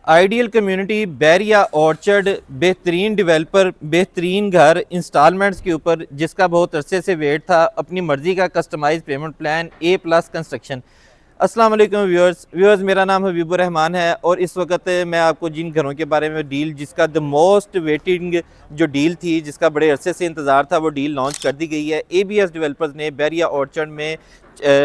Ideal community, Bairiya orchard, बेहतरीन developer, बेहतरीन घर इंस्टॉलमेंट्स के ऊपर, जिसका बहुत अरसे से वेट था, अपनी मर्ज़ी का customize payment plan, A+ construction. अस्सलाम वालेकुम व्यूअर्स, मेरा नाम हबीबुर रहमान है और इस वक्त मैं आपको जिन घरों के बारे में डील, जिसका द मोस्ट वेटिंग जो डील थी, जिसका बड़े अरसे से इंतज़ार था, वो डील लॉन्च कर दी गई है। ABS डेवलपर्स ने बैरिया ऑर्चर्ड में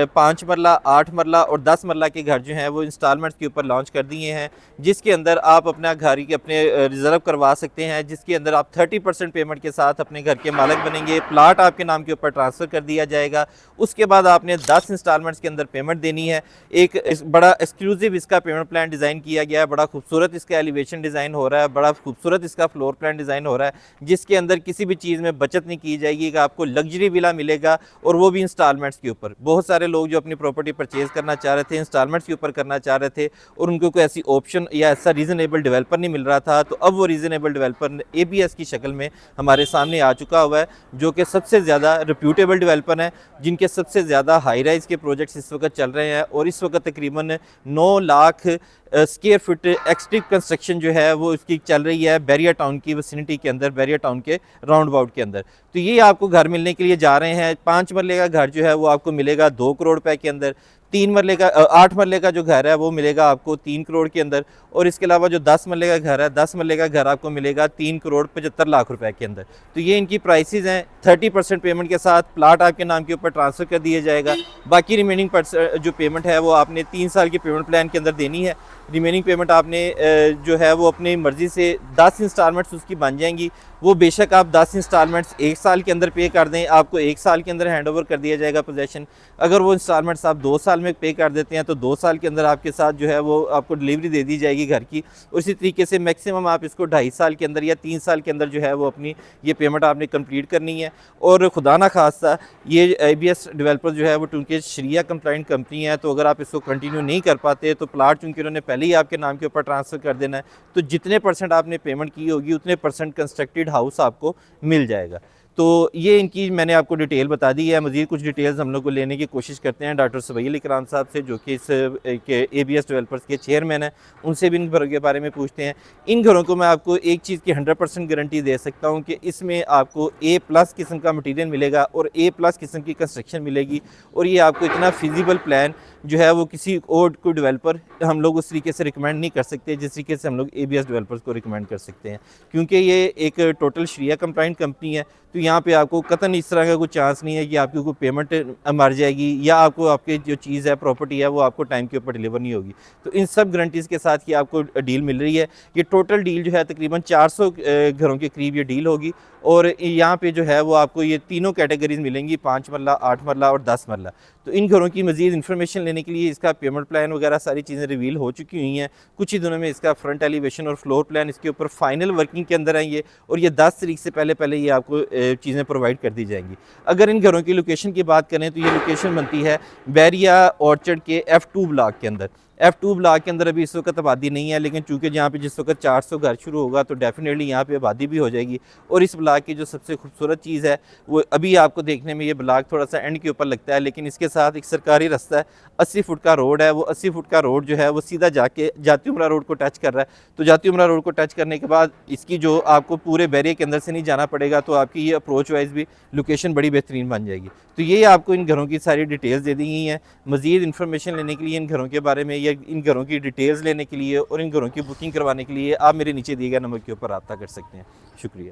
5 मरला, 8 मरला और 10 मरला के घर जो हैं वो इंस्टॉलमेंट्स के ऊपर लॉन्च कर दिए हैं, जिसके अंदर आप अपना घर ही अपने रिज़र्व करवा सकते हैं, जिसके अंदर आप 30% पेमेंट के साथ अपने घर के मालिक बनेंगे। प्लाट आपके नाम के ऊपर ट्रांसफ़र कर दिया जाएगा। उसके बाद आपने 10 इंस्टॉलमेंट्स के अंदर पेमेंट देनी है। एक बड़ा एक्सक्लूसिव इसका पेमेंट प्लान डिज़ाइन किया गया है, बड़ा खूबसूरत इसका एलिवेशन डिज़ाइन हो रहा है, बड़ा खूबसूरत इसका फ्लोर प्लान डिज़ाइन हो रहा है, जिसके अंदर किसी भी चीज़ में बचत नहीं की जाएगी कि आपको लग्जरी विला मिलेगा, और वो भी इंस्टॉलमेंट्स के ऊपर। बहुत सारे लोग जो अपनी प्रॉपर्टी परचेज करना चाह रहे थे, इंस्टॉलमेंट्स के ऊपर करना चाह रहे थे, और उनको कोई ऐसी ऑप्शन या ऐसा रीज़नेबल डेवलपर नहीं मिल रहा था, तो अब वो रीज़नेबल डेवलपर ABS की शक्ल में हमारे सामने आ चुका हुआ है, जो कि सबसे ज़्यादा रिप्यूटेबल डेवलपर हैं, जिनके सबसे ज़्यादा हाई राइज़ के प्रोजेक्ट्स इस वक्त चल रहे हैं, और इस वक्त तकरीबन 9 लाख स्क्वायर फुट एक्सटिव कंस्ट्रक्शन जो है वो इसकी चल रही है बैरिया टाउन की विसिनिटी के अंदर, बैरिया टाउन के राउंड अबाउट के अंदर। तो ये आपको घर मिलने के लिए जा रहे हैं। 5 मरले का घर जो है वो आपको मिलेगा 2 करोड़ रुपए के अंदर। 8 मरले का जो घर है वो मिलेगा आपको 3 करोड़ के अंदर, और इसके अलावा जो 10 मरले का घर है, 10 मरले का घर आपको मिलेगा 3 करोड़ 75 लाख रुपए के अंदर। तो ये इनकी प्राइसेस हैं। 30% पेमेंट के साथ प्लाट आपके नाम के ऊपर ट्रांसफ़र कर दिया जाएगा। बाकी रिमेनिंग जो पेमेंट है वो आपने 3 साल के पेमेंट प्लान के अंदर देनी है। रिमेनिंग पेमेंट आपने जो है वो अपनी मर्ज़ी से 10 इंस्टॉलमेंट्स उसकी बन जाएंगी। वो बेशक आप 10 इंस्टॉलमेंट्स 1 साल के अंदर पे कर दें, आपको 1 साल के अंदर हैंडओवर कर दिया जाएगा पोजेसन। अगर वो इंस्टॉलमेंट्स आप 2 साल में पे कर देते हैं तो 2 साल के अंदर आपके साथ जो है वो आपको डिलीवरी दे दी जाएगी घर की। उसी तरीके से मैक्सिमम आप इसको 2.5 साल के अंदर या 3 साल के अंदर जो है वो अपनी ये पेमेंट आपने कंप्लीट करनी है। और खुदा ना खास्ता ये ABS डेवलपर जो है वो चूँकि शरिया कंप्लाइंट कंपनी है, तो अगर आप इसको कंटिन्यू नहीं कर पाते तो प्लाट चूँकि उन्होंने पहले ही आपके नाम के ऊपर ट्रांसफ़र कर देना है, तो जितने % आपने पेमेंट की होगी उतने % कंस्ट्रक्टेड हाउस आपको मिल जाएगा। तो ये इनकी मैंने आपको डिटेल बता दी है। मज़ीद कुछ डिटेल्स हम लोग को लेने की कोशिश करते हैं डॉक्टर सुबैल इकराम साहब से, जो कि इस ABS डेवलपर्स के चेयरमैन हैं। उनसे भी इन घरों के बारे में पूछते हैं। इन घरों को मैं आपको एक चीज़ की 100% गारंटी दे सकता हूँ कि इसमें आपको A+ किस्म का मटीरियल मिलेगा और A+ किस्म की कंस्ट्रक्शन मिलेगी, और ये आपको इतना फिजिबल प्लान जो है वो किसी और कोई डेवलपर हम लोग उस तरीके से रिकमेंड नहीं कर सकते जिस तरीके से हम लोग ABS डेवलपर्स को रिकमेंड कर सकते हैं, क्योंकि ये एक टोटल शरिया कंप्लाइंट कंपनी है। तो यहाँ पे आपको कतई इस तरह का कोई चांस नहीं है कि आपकी कोई पेमेंट मर जाएगी या आपको आपकी जो चीज़ है, प्रॉपर्टी है, वो आपको टाइम के ऊपर डिलीवर नहीं होगी। तो इन सब गारंटीज़ के साथ ये आपको डील मिल रही है। ये टोटल डील जो है तकरीबन 400 घरों के करीब ये डील होगी, और यहाँ पे जो है वो आपको ये तीनों कैटेगरीज मिलेंगी, 5 मरला, 8 मरला और 10 मरला। तो इन घरों की मज़ीद इन्फॉर्मेशन लेने के लिए इसका पेमेंट प्लान वगैरह सारी चीज़ें रिवील हो चुकी हुई हैं। कुछ ही दिनों में इसका फ्रंट एलिवेशन और फ्लोर प्लान इसके ऊपर फाइनल वर्किंग के अंदर आएंगे, और ये 10 तारीख से पहले ये आपको चीज़ें प्रोवाइड कर दी जाएंगी। अगर इन घरों की लोकेशन की बात करें तो ये लोकेशन बनती है बैरिया ऑर्चर्ड के F2 ब्लॉक के अंदर। F2 ब्लॉक के अंदर अभी इस वक्त आबादी नहीं है, लेकिन चूँकि जहाँ पे जिस वक्त 400 घर शुरू होगा तो डेफिनेटली यहाँ पे आबादी भी हो जाएगी। और इस ब्लॉक की जो सबसे खूबसूरत चीज़ है वो अभी आपको देखने में ये ब्लॉक थोड़ा सा एंड के ऊपर लगता है, लेकिन इसके साथ एक सरकारी रास्ता है, 80 फुट का रोड है। वो 80 फुट का रोड जो है वो सीधा जाके जाती उमरा रोड को टच कर रहा है। तो जाती उमरा रोड को टच करने के बाद इसकी जो आपको पूरे बैरिया के अंदर से नहीं जाना पड़ेगा, तो आपकी ये अप्रोच वाइज भी लोकेशन बड़ी बेहतरीन बन जाएगी। तो ये आपको इन घरों की सारी डिटेल्स दे दी गई हैं। मज़ीद इन्फॉर्मेशन लेने के लिए, इन घरों के बारे में या इन घरों की डिटेल्स लेने के लिए और इन घरों की बुकिंग करवाने के लिए आप मेरे नीचे दिए गए नंबर के ऊपर रब्ता कर सकते हैं। शुक्रिया।